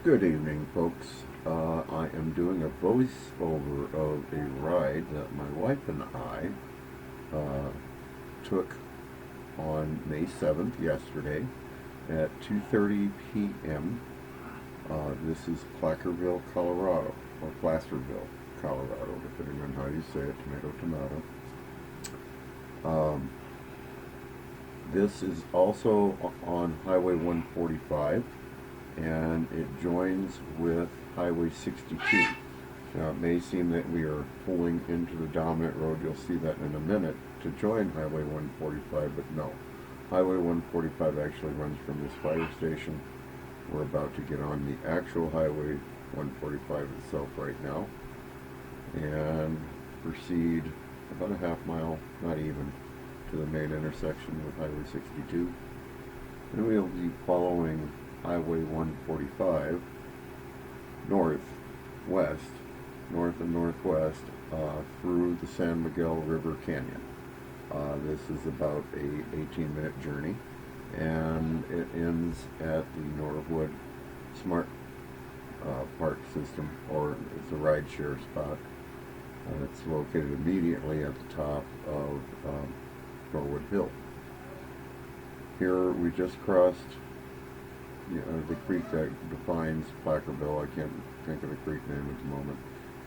Good evening, folks. I am doing a voiceover of a ride that my wife and I took on May 7th, yesterday, at 2:30 p.m. This is Placerville, Colorado, or Placerville, Colorado, depending on how you say it, tomato, tomato. Um, this is also on Highway 145, and it joins with Highway 62. Now, it may seem that we are pulling into the dominant road, you'll see that in a minute, to join Highway 145, but no. Highway 145 actually runs from this fire station. We're about to get on the actual Highway 145 itself right now and proceed about a half mile, not even, to the main intersection with Highway 62. And we'll be following Highway 145 north and northwest through the San Miguel River Canyon. This is about a 18-minute journey, and it ends at the Norwood Smart Park system, or it's a ride share spot. It's located immediately at the top of Norwood Hill. Here we just crossed the creek that defines Placerville. I can't think of the creek name at the moment.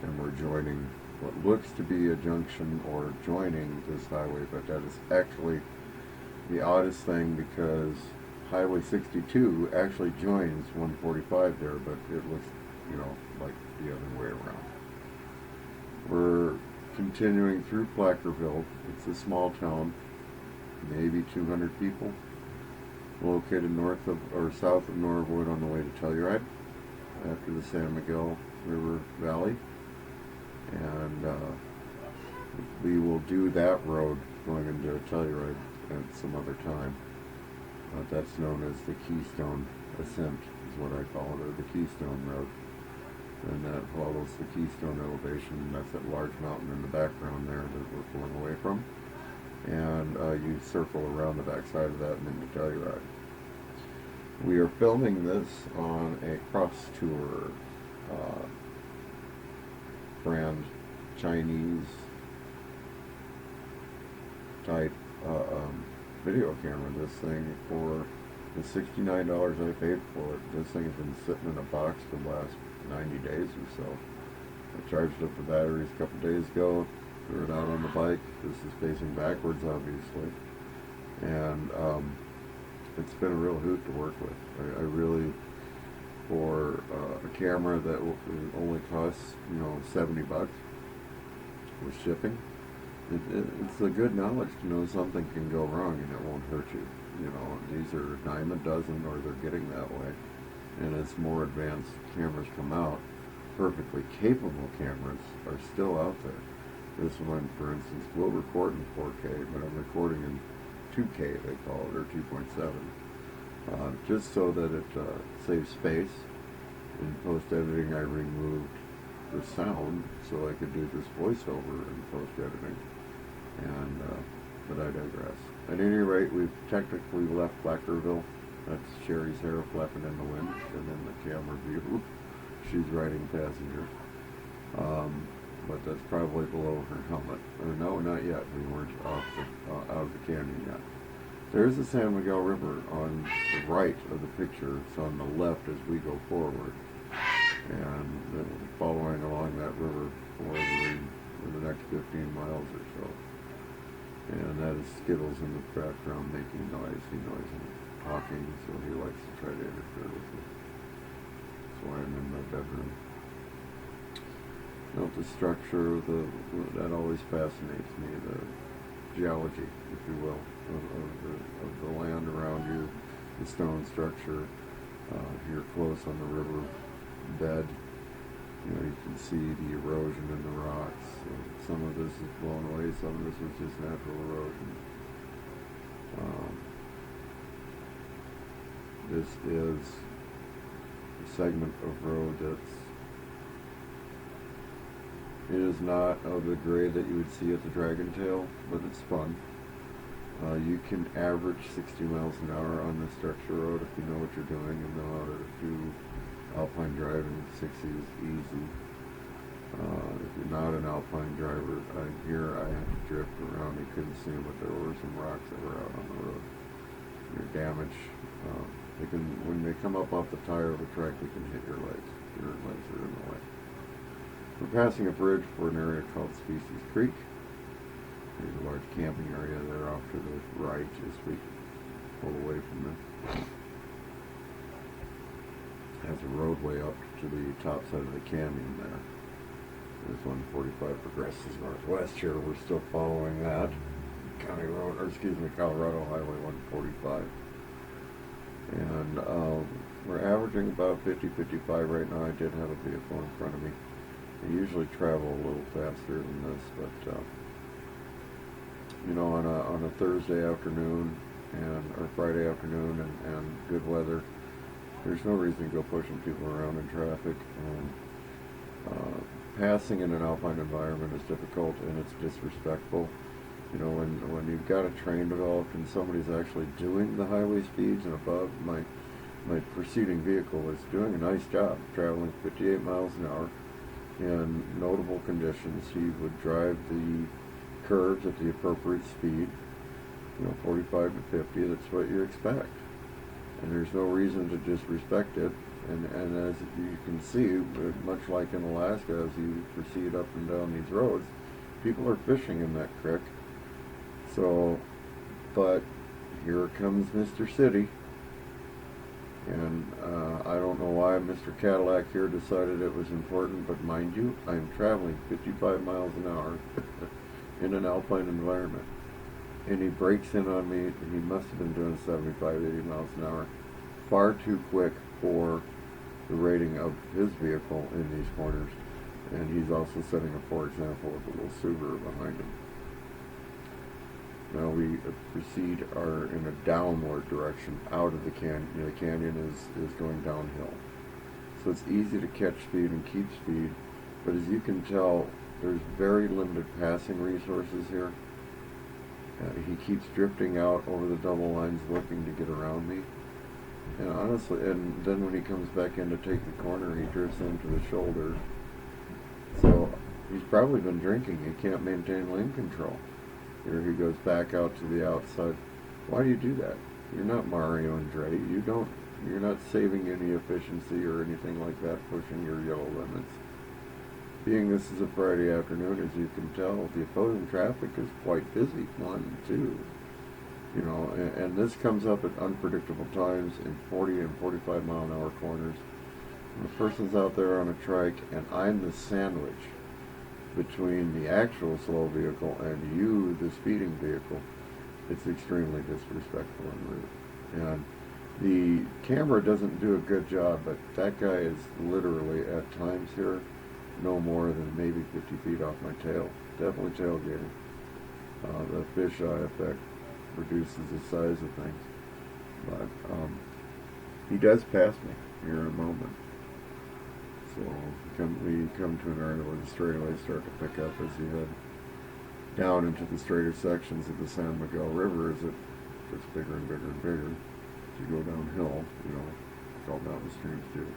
And we're joining what looks to be a junction or joining this highway, but that is actually the oddest thing because Highway 62 actually joins 145 there, but it looks, like the other way around. We're continuing through Placerville. It's a small town, maybe 200 people, located north of or south of Norwood on the way to Telluride after the San Miguel River Valley. And we will do that road going into Telluride at some other time. That's known as the Keystone Ascent, is what I call it, or the Keystone Road. And that follows the Keystone elevation. That's that large mountain in the background there that we're pulling away from. And you circle around the backside of that and into Telluride. We are filming this on a Crosstour brand Chinese type video camera. This thing, for the $69 I paid for it, this thing has been sitting in a box for the last 90 days or so. I charged up the batteries a couple days ago, threw it out on the bike. This is facing backwards, obviously, and it's been a real hoot to work with. I really, for a camera that only costs, $70 with shipping, it's a good knowledge to know something can go wrong and it won't hurt you. These are dime a dozen, or they're getting that way. And as more advanced cameras come out, perfectly capable cameras are still out there. This one, for instance, will record in 4K, but I'm recording in 2K, they call it, or 2.7, just so that it saves space. In post-editing, I removed the sound so I could do this voiceover in post-editing, but I digress. At any rate, we've technically left Placerville. That's Sherry's hair flapping in the wind, and in the camera view, she's riding passenger. But that's probably below her helmet. Or no, not yet. We weren't out of the canyon yet. There's the San Miguel River on the right of the picture. It's on the left as we go forward. And then following along that river for the next 15 miles or so. And that is Skittles in the background making noise. He knows I'm talking, so he likes to try to interfere with me. That's why I'm in my bedroom. Note the structure, that always fascinates me, the geology, if you will, of the land around you, the stone structure. Here close on the river bed, you can see the erosion in the rocks. Some of this is blown away, some of this was just natural erosion. This is a segment of road it is not of the grade that you would see at the Dragon Tail, but it's fun. You can average 60 miles an hour on this structure road if you know what you're doing and know how to do Alpine driving 60 is easy. If you're not an alpine driver, here I had to drift around. You couldn't see them, but there were some rocks that were out on the road. You're damaged. When they come up off the tire of a trike, they can hit your legs. Your legs are in the way. We're passing a bridge for an area called Species Creek. There's a large camping area there off to the right as we pull away from it. Has a roadway up to the top side of the canyon there. There's 145 progresses northwest here. We're still following that. Colorado Highway 145. And we're averaging about 50-55 right now. I did have a vehicle in front of me. I usually travel a little faster than this, but on a Thursday afternoon or Friday afternoon and good weather, there's no reason to go pushing people around in traffic. Passing in an alpine environment is difficult and it's disrespectful. When you've got a train developed and somebody's actually doing the highway speeds and above, my preceding vehicle was doing a nice job, traveling 58 miles an hour in notable conditions. He would drive the curves at the appropriate speed, 45 to 50, that's what you expect. And there's no reason to disrespect it. And as you can see, much like in Alaska, as you proceed up and down these roads, people are fishing in that creek. So, but here comes Mr. City. And I don't know why Mr. Cadillac here decided it was important, but mind you, I'm traveling 55 miles an hour in an alpine environment. And he breaks in on me. He must have been doing 75, 80 miles an hour. Far too quick for the rating of his vehicle in these corners. And he's also setting a poor example with the little Subaru behind him. Now we are in a downward direction out of the canyon. The canyon is going downhill. So it's easy to catch speed and keep speed, but as you can tell, there's very limited passing resources here. He keeps drifting out over the double lines looking to get around me. And honestly, and then when he comes back in to take the corner, he drifts into the shoulder. So he's probably been drinking. He can't maintain lane control. Here he goes back out to the outside. Why do you do that? You're not Mario Andretti. You're not saving any efficiency or anything like that, pushing your yellow limits. Being this is a Friday afternoon, as you can tell, the opposing traffic is quite busy. 1, 2. And this comes up at unpredictable times in 40 and 45 mile an hour corners. And the person's out there on a trike, and I'm the sandwich between the actual slow vehicle and you, the speeding vehicle. It's extremely disrespectful en route. And the camera doesn't do a good job, but that guy is literally at times here no more than maybe 50 feet off my tail. Definitely tailgating. The fisheye effect reduces the size of things. But he does pass me here in a moment. So we come to an area where the straightaways start to pick up as you head down into the straighter sections of the San Miguel River as it gets bigger and bigger and bigger. As you go downhill, all mountain streams do.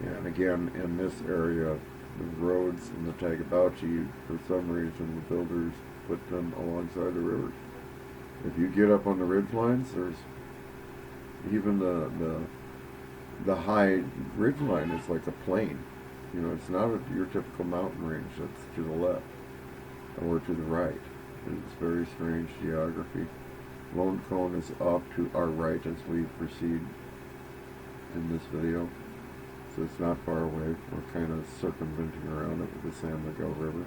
And again, in this area, the roads in the Tailgunner, for some reason, the builders put them alongside the rivers. If you get up on the ridge lines, there's even the high ridge line is like a plain. It's not your typical mountain range that's to the left or to the right. It's very strange geography. Lone Cone is off to our right as we proceed in this video. So it's not far away. We're kind of circumventing around it with the San Miguel River.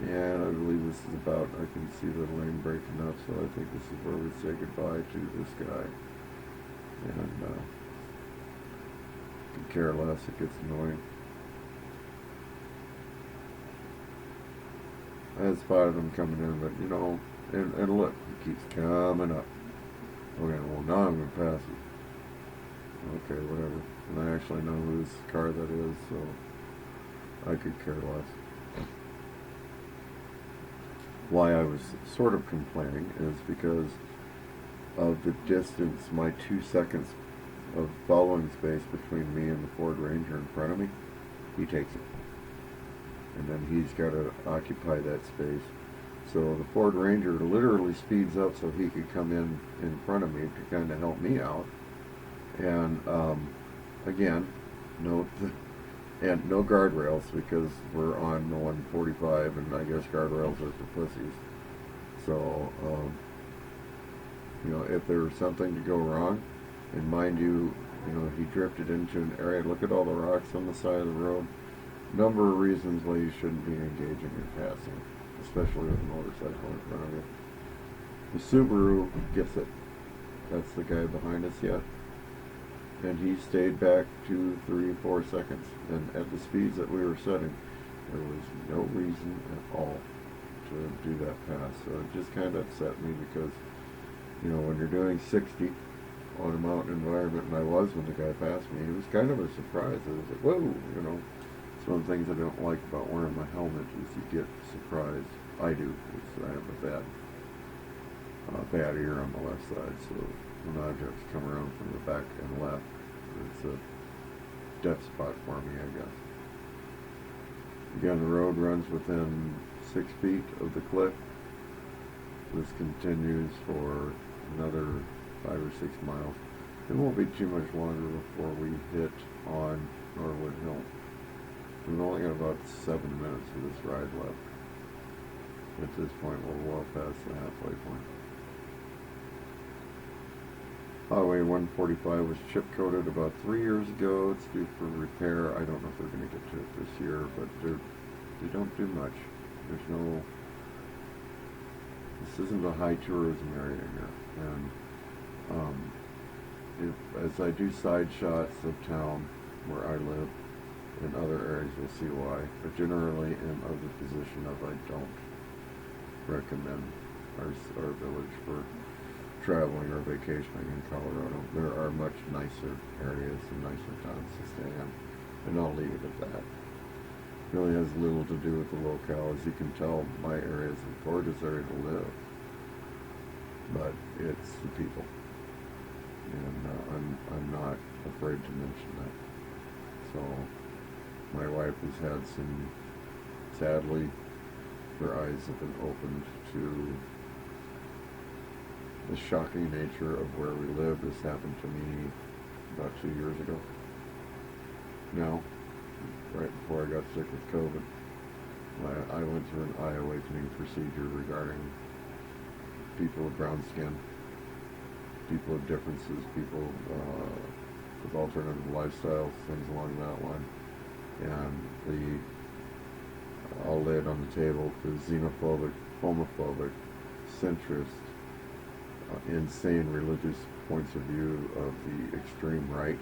And I believe this is about, I can see the lane breaking up, so I think this is where we say goodbye to this guy. And could care less, it gets annoying. I had spotted him coming in, but and look, he keeps coming up. Okay, well now I'm going to pass it. Okay, whatever. And I actually know whose car that is, so I could care less. Why I was sort of complaining is because of the distance my 2 seconds of following space between me and the Ford Ranger in front of me, he takes it. And then he's got to occupy that space. So the Ford Ranger literally speeds up so he could come in front of me to kind of help me out. And again, note and no guardrails because we're on the 145, and I guess guardrails are for pussies. So you know, if there was something to go wrong, and mind you, you know, he drifted into an area. Look at all the rocks on the side of the road. Number of reasons why you shouldn't be engaging in passing, especially with a motorcycle in front of you. The Subaru gets it. That's the guy behind us, yeah. And he stayed back 2, 3, 4 seconds. And at the speeds that we were setting, there was no reason at all to do that pass. So it just kind of upset me because, you know, when you're doing 60 on a mountain environment, and I was when the guy passed me, it was kind of a surprise. It was like, whoa, you know. It's one of the things I don't like about wearing my helmet is you get surprised. I do, because I have a bad ear on the left side, so when objects come around from the back and left, it's a death spot for me, I guess. Again, the road runs within 6 feet of the cliff. This continues for another 5 or 6 miles. It won't be too much longer before we hit on Norwood Hill. We've only got about 7 minutes of this ride left. At this point, we're well past the halfway point. Highway 145 was chip coated about 3 years ago. It's due for repair. I don't know if they're going to get to it this year, but they don't do much. There's no. This isn't a high tourism area here, and as I do side shots of town where I live, in other areas you'll see why, but generally in other position of I don't recommend our village for traveling or vacationing in Colorado. There are much nicer areas and nicer towns to stay in, and I'll leave it at that. It really has little to do with the locale. As you can tell, my area is a gorgeous area to live, but it's the people, and I'm not afraid to mention that. So my wife has had some, sadly, her eyes have been opened to the shocking nature of where we live. This happened to me about 2 years ago. Now, right before I got sick with COVID, I went through an eye awakening procedure regarding people with brown skin, people with differences, people with alternative lifestyles, things along that line. And I'll lay it on the table, the xenophobic, homophobic, centrist, insane religious points of view of the extreme right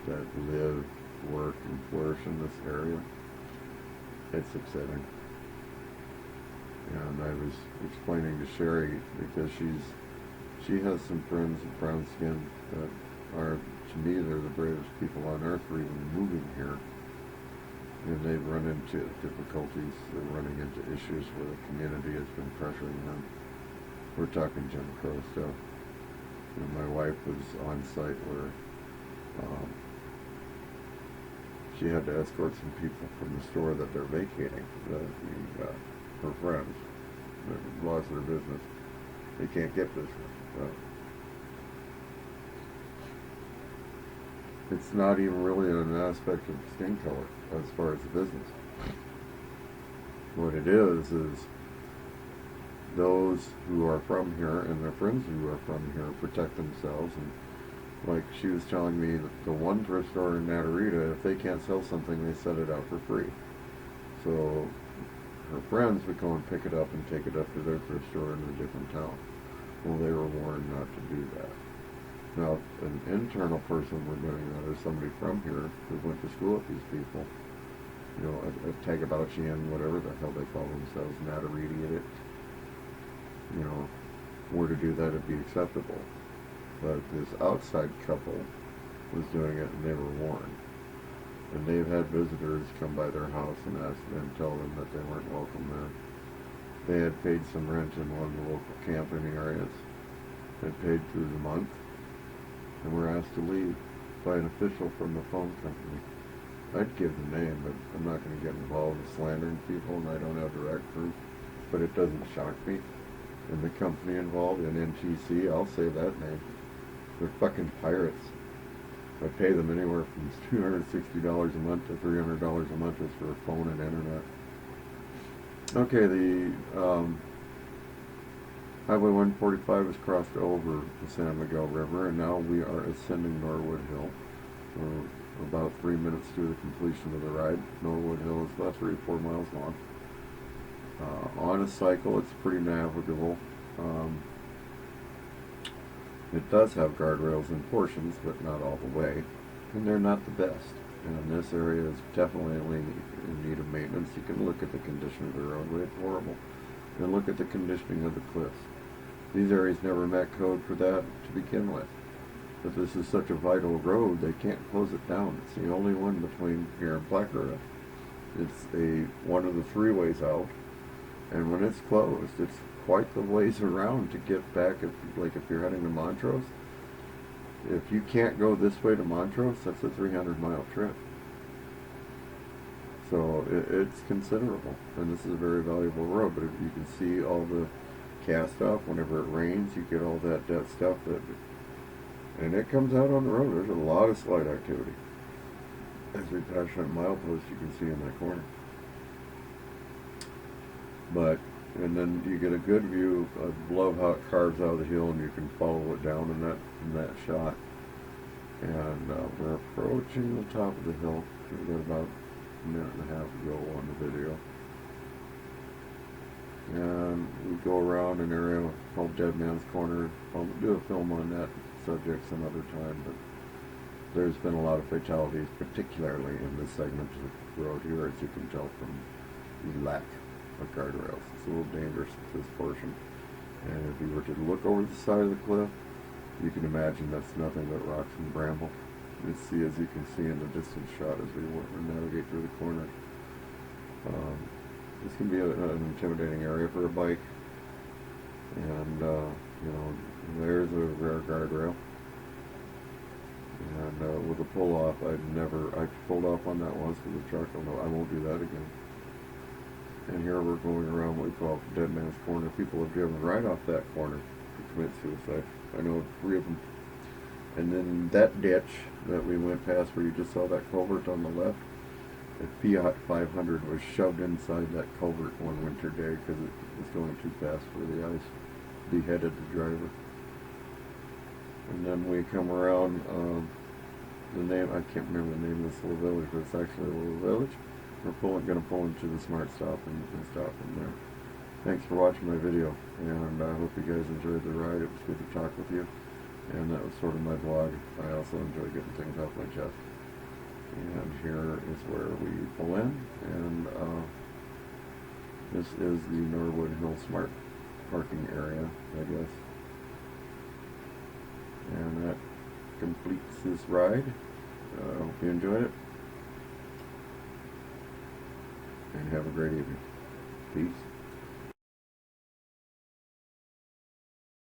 that live, work, and flourish in this area. It's upsetting. And I was explaining to Sherry, because she has some friends with brown skin that are, to me, they're the bravest people on earth for even moving here. And they've run into difficulties, they're running into issues where the community has been pressuring them. We're talking Jim Crow stuff. And my wife was on site where she had to escort some people from the store that they're vacating, her friends that lost their business. They can't get business. It's not even really an aspect of skin color as far as the business. What it is those who are from here and their friends who are from here protect themselves. And like she was telling me, that the one thrift store in Natarita, if they can't sell something, they set it out for free. So her friends would go and pick it up and take it up to their thrift store in a different town. Well, they were warned not to do that. Now, if an internal person were doing that, or somebody from here who went to school with these people, you know, a Tagabouchian, whatever the hell they call themselves, Natarita, you know, were to do that, it'd be acceptable. But this outside couple was doing it, and they were warned. And they've had visitors come by their house and ask them, tell them that they weren't welcome there. They had paid some rent in one of the local camping areas. They paid through the month. and were asked to leave by an official from the phone company. I'd give the name, but I'm not going to get involved with slandering people, and I don't have direct proof. But it doesn't shock me. And the company involved, in NTC, I'll say that name. They're fucking pirates. I pay them anywhere from $260 a month to $300 a month just for a phone and internet. Okay, the Highway 145 has crossed over the San Miguel River, and now we are ascending Norwood Hill. We're about 3 minutes to the completion of the ride. Norwood Hill is about 3 or 4 miles long. On a cycle, it's pretty navigable. It does have guardrails in portions, but not all the way, and they're not the best. And this area is definitely in need of maintenance. You can look at the condition of the roadway; it's horrible. And look at the conditioning of the cliffs. These areas never met code for that to begin with. But this is such a vital road, they can't close it down. It's the only one between here and Placerville. It's one of the freeways out, and when it's closed, it's quite the ways around to get back. If you're heading to Montrose, if you can't go this way to Montrose, that's a 300-mile trip. So it's considerable, and this is a very valuable road. But if you can see all the cast off, whenever it rains, you get all that stuff and it comes out on the road. There's a lot of slide activity. As we pass that milepost, you can see in that corner. And then you get a good view. I love how it carves out of the hill, and you can follow it down in that shot. And we're approaching the top of the hill. We've got about a minute and a half to go on the video. And we go around an area called Dead Man's Corner. I'll do a film on that subject some other time, but there's been a lot of fatalities, particularly in this segment of the road here, as you can tell from the lack of guardrails. It's a little dangerous at this portion. And if you were to look over the side of the cliff, you can imagine that's nothing but rocks and bramble. As you can see in the distance shot as we navigate through the corner. This can be an intimidating area for a bike. And, there's a rear guardrail. And with a pull-off, I pulled off on that once with a truck. I won't do that again. And here we're going around what we call Dead Man's Corner. People have driven right off that corner to commit suicide. I know 3 of them. And then that ditch that we went past, where you just saw that culvert on the left, a Fiat 500 was shoved inside that culvert one winter day because it was going too fast for the ice. Beheaded the driver. And then we come around, I can't remember the name of this little village, but it's actually a little village. We're going to pull into the Smart Stop and stop from there. Thanks for watching my video, and I hope you guys enjoyed the ride. It was good to talk with you, and that was sort of my vlog. I also enjoy getting things off my chest. And here is where we pull in, and this is the Norwood Hill Smart parking area, I guess. And that completes this ride. I hope you enjoyed it. And have a great evening. Peace.